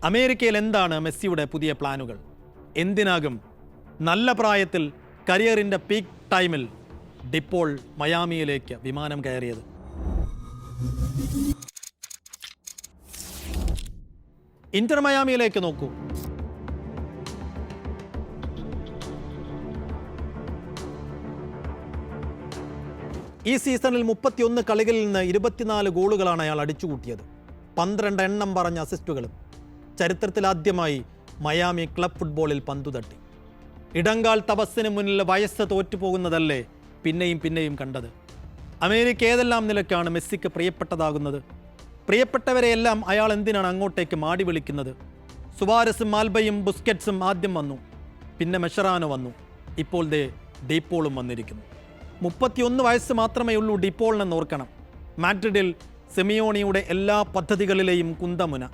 അമേരിക്കയിൽ എന്താണ് മെസ്സിയുടെ പുതിയ പ്ലാനുകൾ? എന്തിനാകും നല്ല പ്രായത്തിൽ കരിയറിൻ്റെ പീക്ക് ടൈമിൽ ഡിപ്പോൾ മയാമിയിലേക്ക് വിമാനം കയറിയത്? ഇന്റർ മയാമിയിലേക്ക് നോക്കൂ. ഈ സീസണിൽ 31 കളികളിൽ നിന്ന് 24 ഗോളുകളാണ് അയാൾ അടിച്ചുകൂട്ടിയത്. 12 എണ്ണം പറഞ്ഞ അസിസ്റ്റുകളും. ചരിത്രത്തിലാദ്യമായി മയാമി ക്ലബ് ഫുട്ബോളിൽ പന്തുതട്ടി. ഇടങ്കാൽ തപസ്സിന് മുന്നിൽ വയസ്സ് തോറ്റുപോകുന്നതല്ലേ പിന്നെയും പിന്നെയും കണ്ടത്? അമേരിക്ക ഏതെല്ലാം നിലക്കാണ് മെസ്സിക്ക് പ്രിയപ്പെട്ടതാകുന്നത്? പ്രിയപ്പെട്ടവരെയെല്ലാം അയാൾ എന്തിനാണ് അങ്ങോട്ടേക്ക് മാടി വിളിക്കുന്നത്? സുവാരസും ആൽബയും ബുസ്കറ്റ്സും ആദ്യം വന്നു, പിന്നെ മെഷറാനോ വന്നു, ഇപ്പോൾ ദേ ഡീപ്പോളും വന്നിരിക്കുന്നു. 31 വയസ്സ് മാത്രമേ ഉള്ളൂ ഡിപ്പോളിനെന്ന് ഓർക്കണം. മാഡ്രിഡിൽ സിമിയോണിയുടെ എല്ലാ പദ്ധതികളിലെയും കുന്തമുന.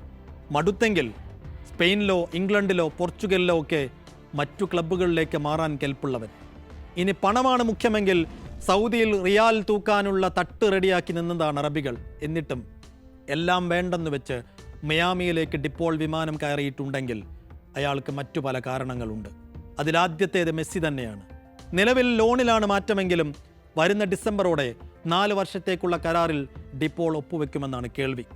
മടുത്തെങ്കിൽ സ്പെയിനിലോ ഇംഗ്ലണ്ടിലോ പോർച്ചുഗലിലോ ഒക്കെ മറ്റു ക്ലബ്ബുകളിലേക്ക് മാറാൻ കെൽപ്പുള്ളവൻ. ഇനി പണമാണ് മുഖ്യമെങ്കിൽ സൗദിയിൽ റിയാൽ തൂക്കാനുള്ള തട്ട് റെഡിയാക്കി നിന്നതാണ് അറബികൾ. എന്നിട്ടും എല്ലാം വേണ്ടെന്ന് വെച്ച് മയാമിയിലേക്ക് ഡിപ്പോൾ വിമാനം കയറിയിട്ടുണ്ടെങ്കിൽ അയാൾക്ക് മറ്റു പല കാരണങ്ങളുണ്ട്. അതിലാദ്യത്തേത് മെസ്സി തന്നെയാണ്. നിലവിൽ ലോണിലാണ് മാറ്റമെങ്കിലും വരുന്ന ഡിസംബറോടെ 4 വർഷത്തേക്കുള്ള കരാറിൽ ഡിപ്പോൾ ഒപ്പുവെക്കുമെന്നാണ് കേൾവി.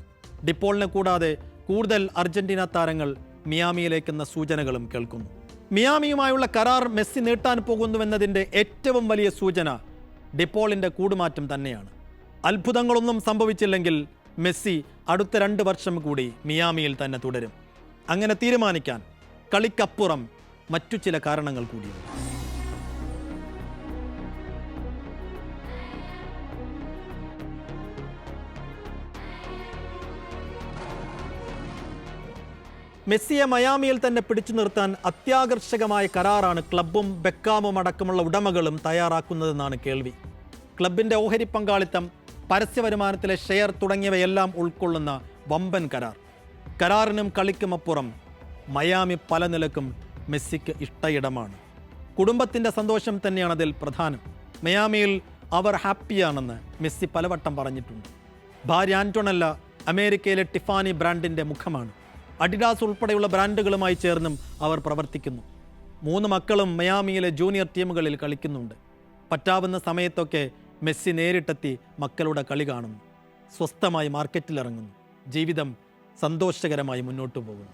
ഡിപ്പോളിനെ കൂടാതെ കൂടുതൽ അർജന്റീന താരങ്ങൾ മിയാമിയിലേക്കെന്ന സൂചനകളും കേൾക്കുന്നു. മിയാമിയുമായുള്ള കരാർ മെസ്സി നീട്ടാൻ പോകുന്നുവെന്നതിൻ്റെ ഏറ്റവും വലിയ സൂചന ഡിപ്പോളിൻ്റെ കൂടുമാറ്റം തന്നെയാണ്. അത്ഭുതങ്ങളൊന്നും സംഭവിച്ചില്ലെങ്കിൽ മെസ്സി അടുത്ത 2 വർഷം കൂടി മിയാമിയിൽ തന്നെ തുടരും. അങ്ങനെ തീരുമാനിക്കാൻ കളിക്കപ്പുറം മറ്റു ചില കാരണങ്ങൾ കൂടിയുണ്ട്. മെസ്സിയെ മയാമിയിൽ തന്നെ പിടിച്ചു നിർത്താൻ അത്യാകർഷകമായ കരാറാണ് ക്ലബ്ബും ബെക്കാമും അടക്കമുള്ള ഉടമകളും തയ്യാറാക്കുന്നതെന്നാണ് കേൾവി. ക്ലബിൻ്റെ ഓഹരി പങ്കാളിത്തം, പരസ്യവരുമാനത്തിലെ ഷെയർ തുടങ്ങിയവയെല്ലാം ഉൾക്കൊള്ളുന്ന വമ്പൻ കരാർ. കരാറിനും കളിക്കുമപ്പുറം മയാമി പല നിലക്കും മെസ്സിക്ക് ഇഷ്ടയിടമാണ്. കുടുംബത്തിൻ്റെ സന്തോഷം തന്നെയാണ് അതിൽ പ്രധാനം. മയാമിയിൽ അവർ ഹാപ്പിയാണെന്ന് മെസ്സി പലവട്ടം പറഞ്ഞിട്ടുണ്ട്. ഭാര്യ ആന്റോണല്ല അമേരിക്കയിലെ ടിഫാനി ബ്രാൻഡിൻ്റെ മുഖമാണ്. അഡിഡാസ് ഉൾപ്പെടെയുള്ള ബ്രാൻഡുകളുമായി ചേർന്നും അവർ പ്രവർത്തിക്കുന്നു. 3 മക്കളും മയാമിയിലെ ജൂനിയർ ടീമുകളിൽ കളിക്കുന്നുണ്ട്. പറ്റാവുന്ന സമയത്തൊക്കെ മെസ്സി നേരിട്ടെത്തി മക്കളുടെ കളി കാണുന്നു. സ്വസ്ഥമായി മാർക്കറ്റിലിറങ്ങുന്നു. ജീവിതം സന്തോഷകരമായി മുന്നോട്ടു പോകുന്നു.